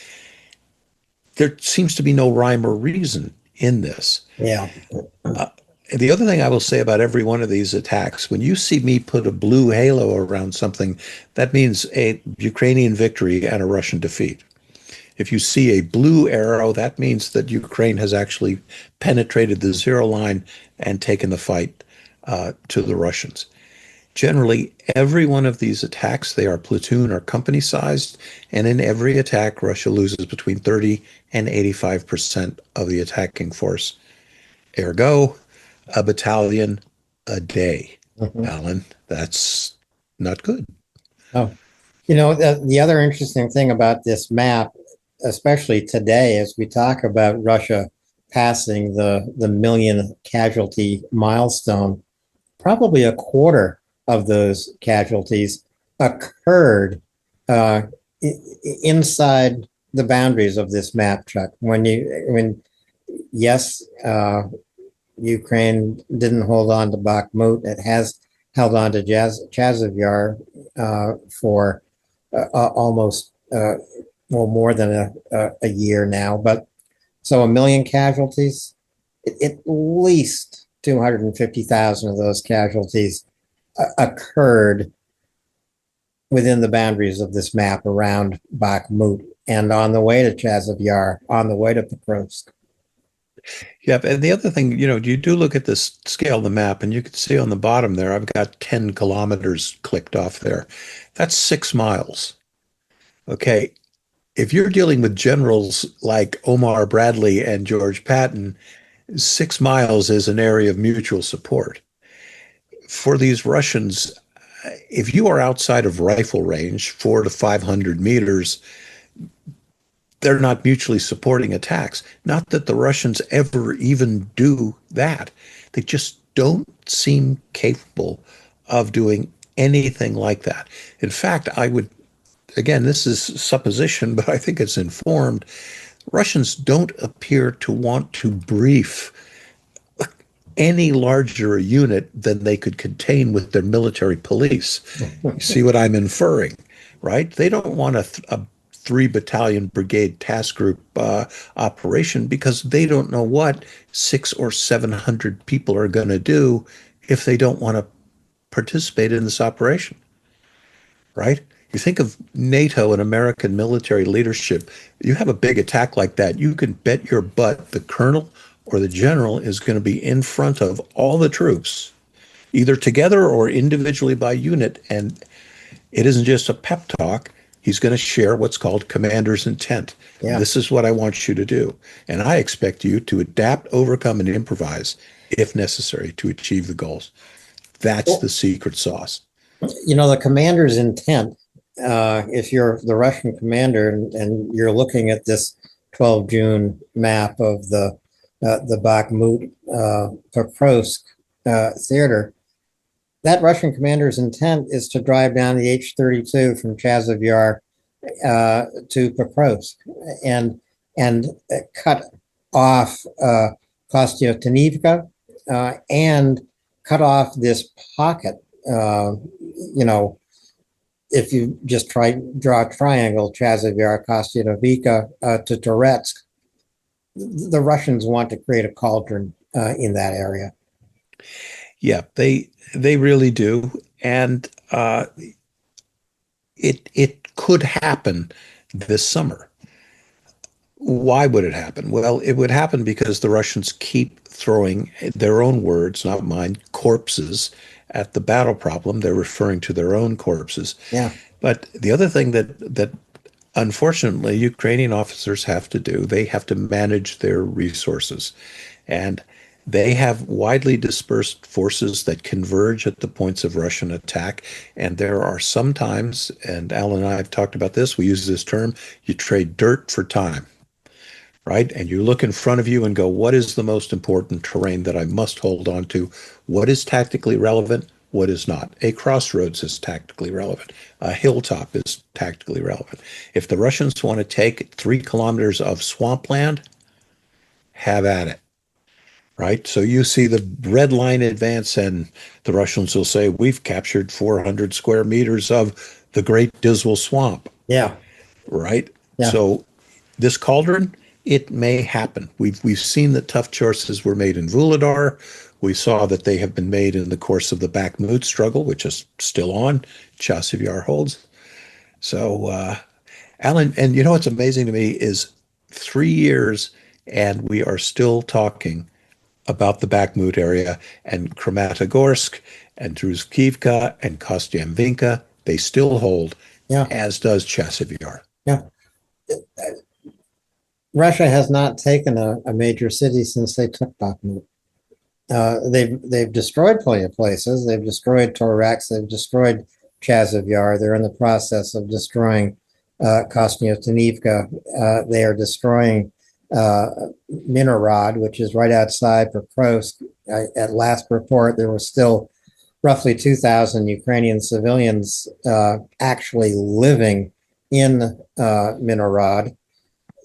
There seems to be no rhyme or reason in this. Yeah. The other thing I will say about every one of these attacks, when you see me put a blue halo around something, that means a Ukrainian victory and a Russian defeat. If you see a blue arrow, that means that Ukraine has actually penetrated the zero line and taken the fight to the Russians. Generally, every one of these attacks, they are platoon or company sized, and in every attack, Russia loses between 30 and 85% of the attacking force. Ergo, a battalion a day. Mhm. Alan, that's not good. Oh, the other interesting thing about this map, especially today, as we talk about Russia passing the million casualty milestone, probably a quarter of those casualties occurred uh, inside the boundaries of this map, Chuck. Yes, Ukraine didn't hold on to Bakhmut. It has held on to Chasiv Yar for almost more than a year now. But so a million casualties, at least 250,000 of those casualties occurred within the boundaries of this map around Bakhmut and on the way to Chasiv Yar, on the way to Pokrovsk. Yeah, and the other thing, you do look at this scale of the map, and you can see on the bottom there, I've got 10 kilometers clicked off there. That's 6 miles. Okay. If you're dealing with generals like Omar Bradley and George Patton, 6 miles is an area of mutual support. For these Russians, if you are outside of rifle range, 400 to 500 meters, they're not mutually supporting attacks. Not that the Russians ever even do that. They just don't seem capable of doing anything like that. In fact, again, this is supposition, but I think it's informed. Russians don't appear to want to brief any larger a unit than they could contain with their military police. You see what I'm inferring, right? They don't want a 3 battalion brigade task group operation because they don't know what 600 or 700 people are going to do if they don't want to participate in this operation, right? You think of NATO and American military leadership, you have a big attack like that, you can bet your butt the colonel or the general is going to be in front of all the troops, either together or individually by unit. And it isn't just a pep talk. He's going to share what's called commander's intent. Yeah. This is what I want you to do. And I expect you to adapt, overcome, and improvise if necessary to achieve the goals. That's the secret sauce. The commander's intent, if you're the Russian commander and you're looking at this 12 June map of the Bakhmut Pokrovsk theater, that Russian commander's intent is to drive down the H-32 from Chasiv Yar to Pokrovsk and cut off Kostyantynivka and cut off this pocket. If you just draw a triangle, Chasiv Yar, Kostyantynivka to Toretsk, the Russians want to create a cauldron in that area. Yeah, they really do, and it could happen this summer. Why would it happen? Well, it would happen because the Russians keep throwing their own words, not mine, corpses at the battle problem. They're referring to their own corpses. Yeah. But the other thing that unfortunately, Ukrainian officers have to do. They have to manage their resources. And they have widely dispersed forces that converge at the points of Russian attack. And there are sometimes, and Alan and I have talked about this, we use this term, you trade dirt for time, right? And you look in front of you and go, what is the most important terrain that I must hold on to? What is tactically relevant? What is not? A crossroads is tactically relevant. A hilltop is tactically relevant. If the Russians want to take 3 kilometers of swampland, have at it, right? So you see the red line advance, and the Russians will say, we've captured 400 square meters of the Great Dismal Swamp, Yeah, right? yeah, So this cauldron, it may happen. We've seen that tough choices were made in Vuhledar. We saw that they have been made in the course of the Bakhmut struggle, which is still on. Chasiv Yar holds. So, Alan, and you know what's amazing to me is 3 years, and we are still talking about the Bakhmut area and Kramatorsk and Druzhkivka and Kostyamvinka. They still hold, yeah, as does Chasiv Yar. yeah. Russia has not taken a major city since they took Bakhmut. They've destroyed plenty of places. They've destroyed Torex. They've destroyed Chasiv Yar. They're in the process of destroying Kosnyevtynivka. They are destroying Minorod, which is right outside Pokrovsk. At last report, there were still roughly 2,000 Ukrainian civilians actually living in Minorod.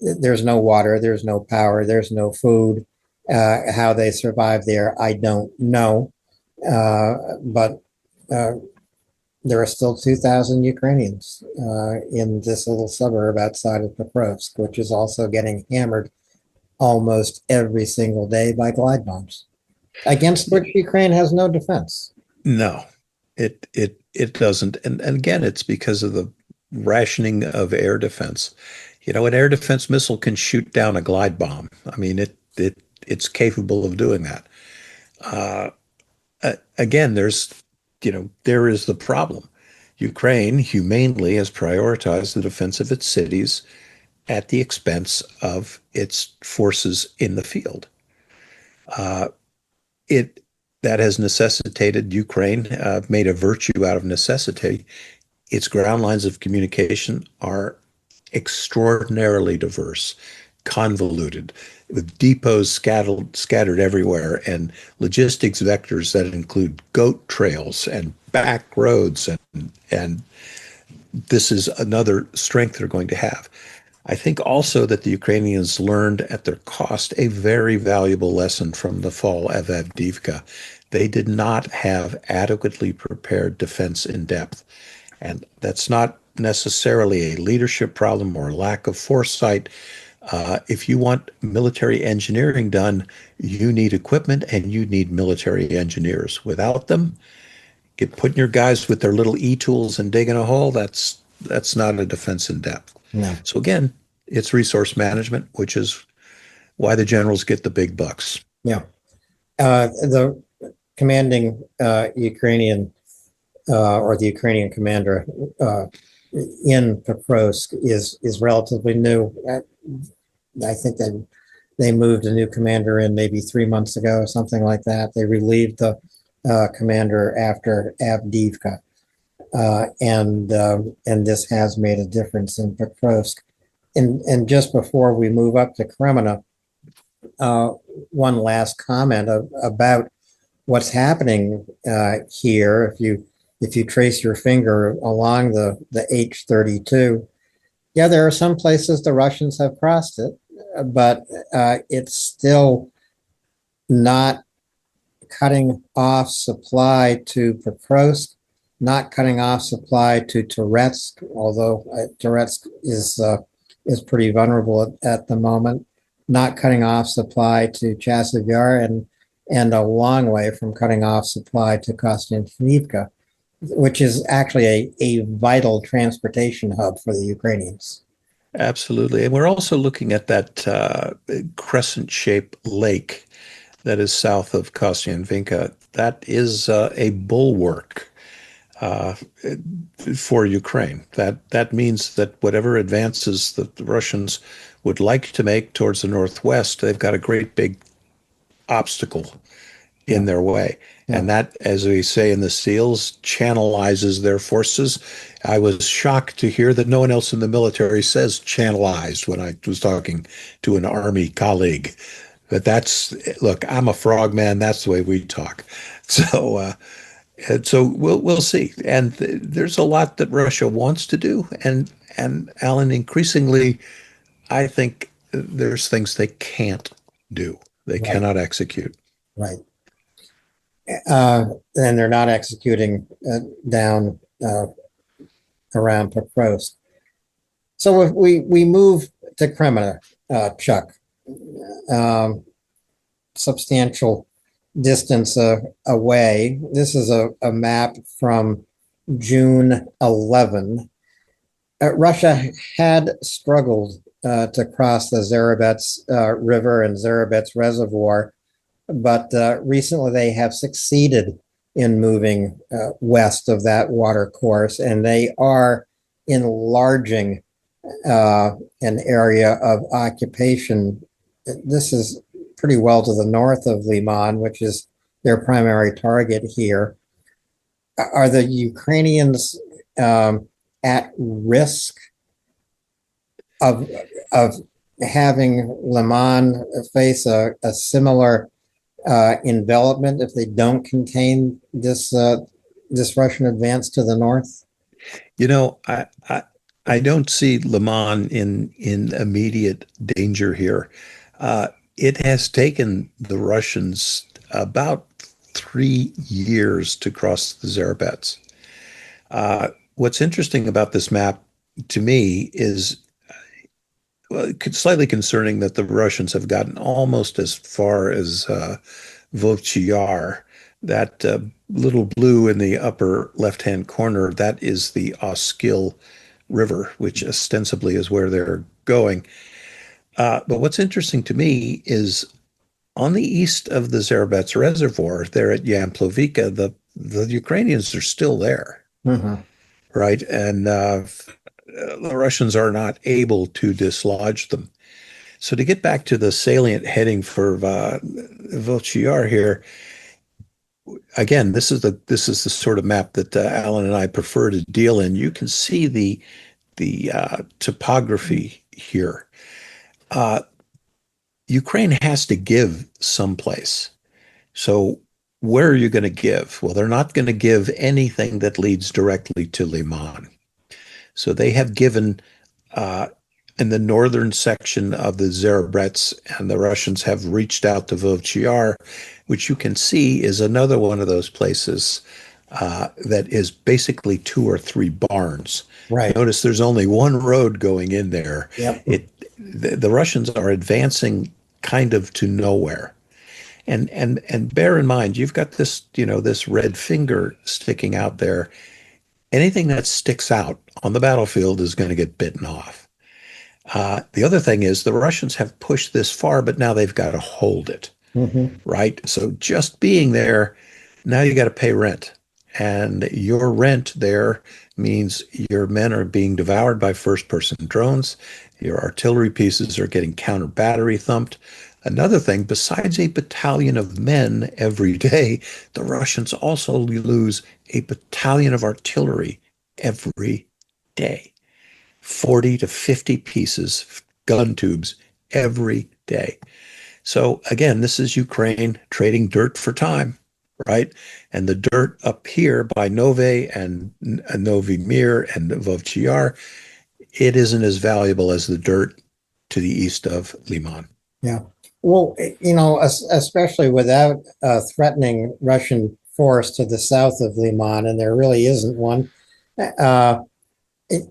There's no water, there's no power, there's no food. How they survive there, I don't know. But there are still 2,000 Ukrainians in this little suburb outside of Pokrovsk, which is also getting hammered almost every single day by glide bombs, against which Ukraine has no defense. No, it doesn't. And again, it's because of the rationing of air defense. You know, an air defense missile can shoot down a glide bomb. I mean, it's capable of doing that. Uh, Again, there is the problem. Ukraine humanely has prioritized the defense of its cities at the expense of its forces in the field. Uh, it that has necessitated Ukraine, made a virtue out of necessity. Its ground lines of communication are extraordinarily diverse, convoluted, with depots scattered everywhere, and logistics vectors that include goat trails and back roads, and this is another strength they're going to have. I think also that the Ukrainians learned at their cost a very valuable lesson from the fall of Avdiivka. They did not have adequately prepared defense in depth. And that's not necessarily a leadership problem or lack of foresight. If you want military engineering done, you need equipment and you need military engineers. Without them, get putting your guys with their little e-tools and digging a hole, that's not a defense in depth. No. So again, it's resource management, which is why the generals get the big bucks. Yeah. The commanding Ukrainian or the Ukrainian commander in Pokrovsk is relatively new. I think that they moved a new commander in maybe 3 months ago or something like that. They relieved the commander after Avdiivka. And this has made a difference in Pokrovsk. And just before we move up to Kreminna, one last comment about what's happening here. If you trace your finger along the H-32, yeah, there are some places the Russians have crossed it, but it's still not cutting off supply to Pokrovsk, not cutting off supply to Toretsk, although Toretsk is pretty vulnerable at the moment, not cutting off supply to Chasiv Yar, and a long way from cutting off supply to Kostyantynivka, which is actually a vital transportation hub for the Ukrainians. Absolutely. And we're also looking at that crescent-shaped lake that is south of Kostyantynivka. That is a bulwark uh, for Ukraine. That means that whatever advances that the Russians would like to make towards the northwest, they've got a great big obstacle Yeah. in their way. Yeah. And that, as we say in the SEALs, channelizes their forces. I was shocked to hear that no one else in the military says channelized when I was talking to an Army colleague. But that's, look, I'm a frogman. That's the way we talk. So, and so we'll see. And there's a lot that Russia wants to do. And Alan, increasingly, I think there's things they can't do. They Right. cannot execute. Right. And they're not executing down around Pokrovsk. So if we move to Crimea, Chuck, um, substantial distance away. This is a map from June 11. Russia had struggled to cross the Zarabets River and Zarabets Reservoir, but recently they have succeeded in moving west of that water course, and they are enlarging an area of occupation. This is pretty well to the north of Liman, which is their primary target here. Are the Ukrainians at risk of of having Liman face a similar envelopment if they don't contain this Russian advance to the north? You know, I don't see Le Mans in immediate danger here. It has taken the Russians about 3 years to cross the Zarabets. What's interesting about this map to me is well, slightly concerning that the Russians have gotten almost as far as Volchiyar. That little blue in the upper left-hand corner, that is the Oskil River, which ostensibly is where they're going. But what's interesting to me is on the east of the Zarabets Reservoir, there at Yamplovika, the Ukrainians are still there, Mm-hmm. right? And the Russians are not able to dislodge them. So to get back to the salient heading for Volchiyar here, again, this is the sort of map that Alan and I prefer to deal in. You can see the topography here. Uh, Ukraine has to give someplace. So where are you going to give? Well, they're not going to give anything that leads directly to Liman. So they have given uh, in the northern section of the Zarabets, and the Russians have reached out to Volchiyar, which you can see is another one of those places that is basically two or three barns. Right. Notice there's only one road going in there. Yep. The Russians are advancing kind of to nowhere. And bear in mind, you've got this red finger sticking out there. Anything that sticks out on the battlefield is going to get bitten off. The other thing is the Russians have pushed this far, but now they've got to hold it, Mm-hmm. right? So just being there, now you got to pay rent. And your rent there means your men are being devoured by first-person drones. Your artillery pieces are getting counter battery thumped. Another thing, besides a battalion of men every day, the Russians also lose a battalion of artillery every day. 40 to 50 pieces, gun tubes every day. So again, this is Ukraine trading dirt for time, right? And the dirt up here by Nove and Novi Mir and Vovchiyar, it isn't as valuable as the dirt to the east of Liman. Yeah. Well, especially without a threatening Russian force to the south of Liman, and there really isn't one. Uh, it,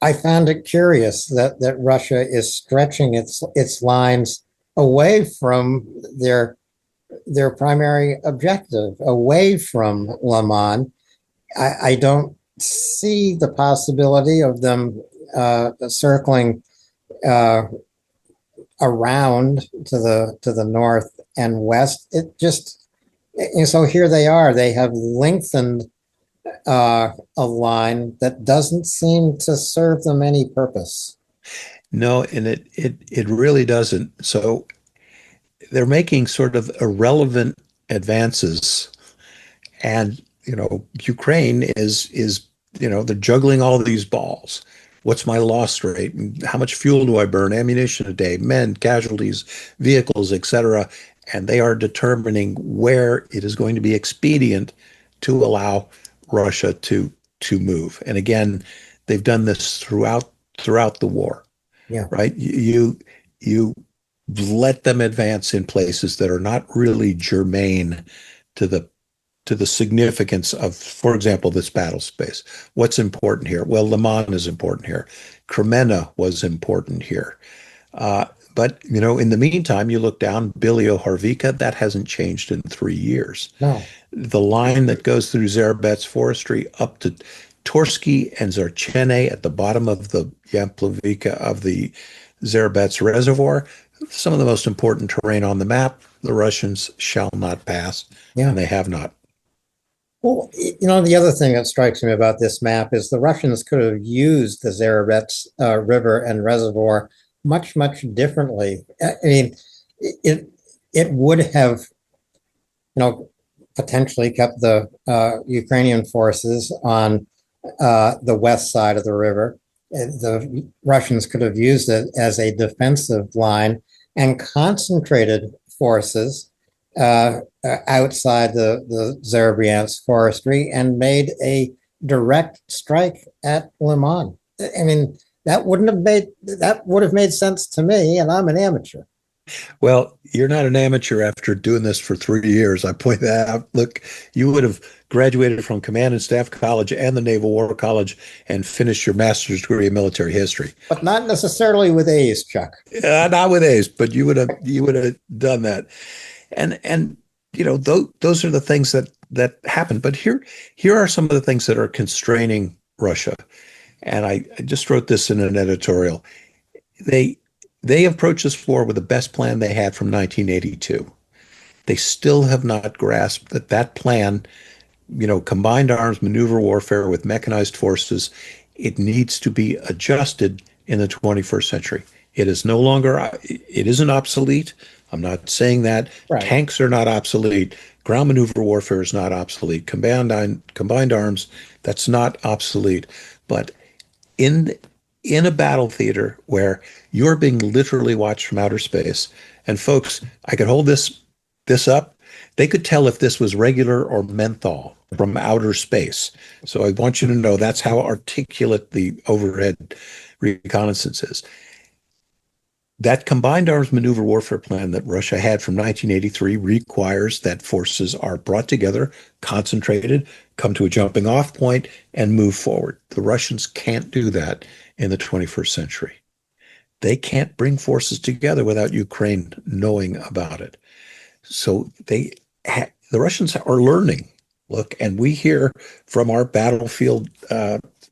I found it curious that Russia is stretching its lines away from their primary objective, away from Liman. I don't see the possibility of them circling around to the north and west. It just so here they are. They have lengthened a line that doesn't seem to serve them any purpose. No, and it really doesn't. So they're making sort of irrelevant advances, and Ukraine is they're juggling all of these balls. What's my loss rate? How much fuel do I burn? Ammunition a day, men, casualties, vehicles, etc. And they are determining where it is going to be expedient to allow Russia to move. And again, they've done this throughout the war, Yeah, right? You let them advance in places that are not really germane to the significance of, for example, this battle space. What's important here? Well, Liman is important here. Kremenna was important here. But in the meantime, you look down Bilio Harvika, that hasn't changed in 3 years. no, The line that goes through Zerbets forestry up to Torsky and Zarchene at the bottom of the Yamplovika of the Zerbets reservoir, some of the most important terrain on the map, the Russians shall not pass, yeah. and they have not. Well, the other thing that strikes me about this map is the Russians could have used the Zarevets River and reservoir much, much differently. I mean, it it would have, potentially kept the Ukrainian forces on the west side of the river. The Russians could have used it as a defensive line and concentrated forces outside the Zerbryansk forestry and made a direct strike at Liman. I mean, that would have made sense to me, and I'm an amateur. Well, you're not an amateur after doing this for 3 years. I point that out. Look, you would have graduated from Command and Staff College and the Naval War College and finished your master's degree in military history. But not necessarily with A's, Chuck. Not with A's, but you would have done that. And those are the things that happen. But here are some of the things that are constraining Russia. And I just wrote this in an editorial. They they approached this war with the best plan they had from 1982. They still have not grasped that plan, combined arms maneuver warfare with mechanized forces, it needs to be adjusted in the 21st century. It is no longer, it isn't obsolete. I'm not saying that. Right. Tanks are not obsolete. Ground maneuver warfare is not obsolete. Combined arms, that's not obsolete. But in in a battle theater where you're being literally watched from outer space, and folks, I could hold this up. They could tell if this was regular or menthol from outer space. So I want you to know that's how articulate the overhead reconnaissance is. That combined arms maneuver warfare plan that Russia had from 1983 requires that forces are brought together, concentrated, come to a jumping off point, and move forward. The Russians can't do that in the 21st century. They can't bring forces together without Ukraine knowing about it. So the Russians are learning. Look, and we hear from our battlefield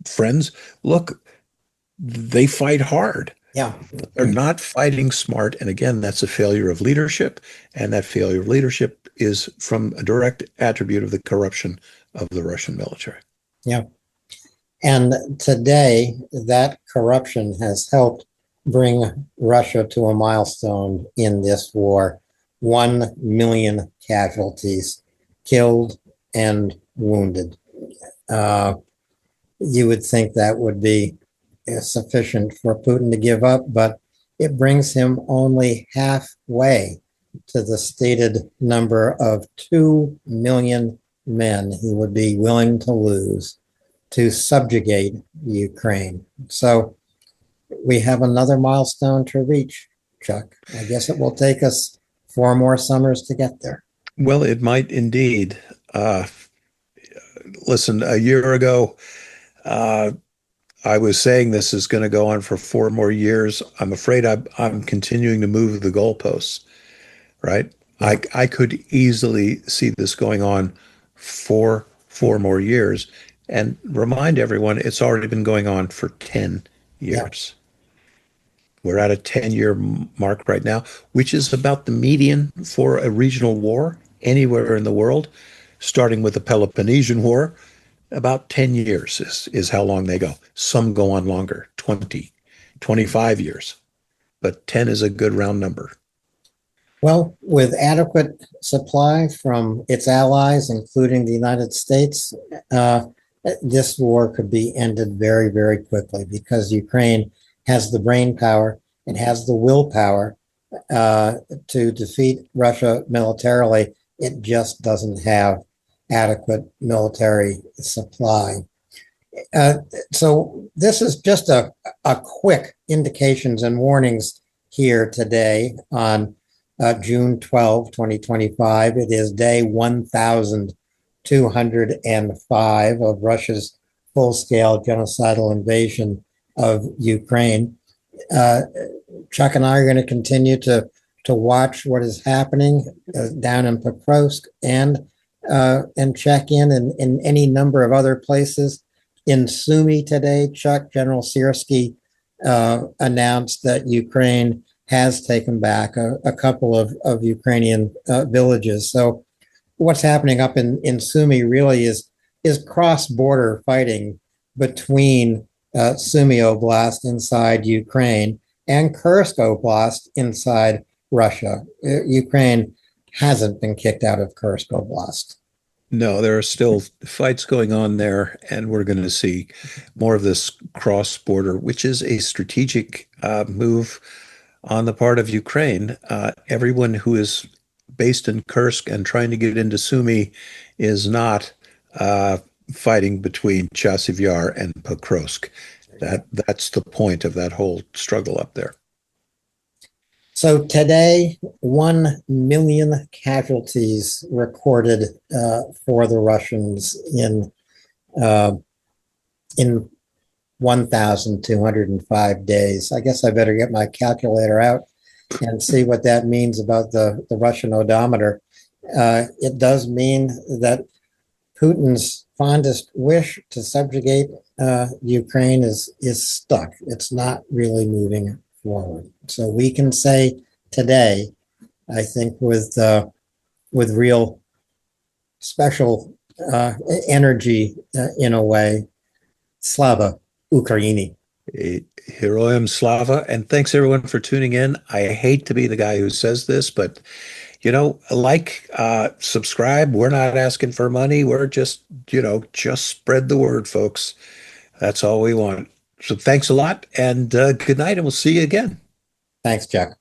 friends, look, they fight hard. Yeah. They're not fighting smart. And again, that's a failure of leadership. And that failure of leadership is from a direct attribute of the corruption of the Russian military. Yeah. And today, that corruption has helped bring Russia to a milestone in this war. 1 million casualties, killed and wounded. You would think that would be sufficient for Putin to give up, but it brings him only halfway to the stated number of 2 million men he would be willing to lose to subjugate Ukraine. So we have another milestone to reach, Chuck. I guess it will take us 4 more summers to get there. Well, it might indeed. Listen, a year ago, I was saying this is going to go on for 4 more years. I'm afraid I'm continuing to move the goalposts, right? Yeah. I could easily see this going on for 4 more years, and remind everyone it's already been going on for 10 Yeah. years. We're at a 10-year mark right now, which is about the median for a regional war anywhere in the world, starting with the Peloponnesian War, About 10 years is how long they go. Some go on longer, 20, 25 years, but 10 is a good round number. Well, with adequate supply from its allies, including the United States, uh, this war could be ended very, very quickly because Ukraine has the brain power, it has the willpower uh, to defeat Russia militarily. It just doesn't have adequate military supply. Uh, so this is just a quick indications and warnings here today on June 12, 2025. It is day 1,205 of Russia's full-scale genocidal invasion of Ukraine. Uh, Chuck and I are going to continue to watch what is happening down in Pokrovsk and check in any number of other places. In Sumy today, Chuck, General Sierski announced that Ukraine has taken back a couple of Ukrainian villages. So what's happening up in Sumy really is cross-border fighting between Sumy Oblast inside Ukraine and Kursk Oblast inside Russia. Ukraine hasn't been kicked out of Kursk Oblast. No, there are still fights going on there, and we're going to see more of this cross border, which is a strategic move on the part of Ukraine. Everyone who is based in Kursk and trying to get into Sumy is not fighting between Chasiv Yar and Pokrovsk. That's the point of that whole struggle up there. So today, 1 million casualties recorded for the Russians in 1,205 days. I guess I better get my calculator out and see what that means about the Russian odometer. It does mean that Putin's fondest wish to subjugate Ukraine is stuck. It's not really moving forward. So we can say today, I think, with real special energy in a way, Slava Ukraini. Heroyam Slava. And thanks everyone for tuning in. I hate to be the guy who says this, but subscribe. We're not asking for money. We're just spread the word, folks. That's all we want. So thanks a lot and good night, and we'll see you again. Thanks, Chuck.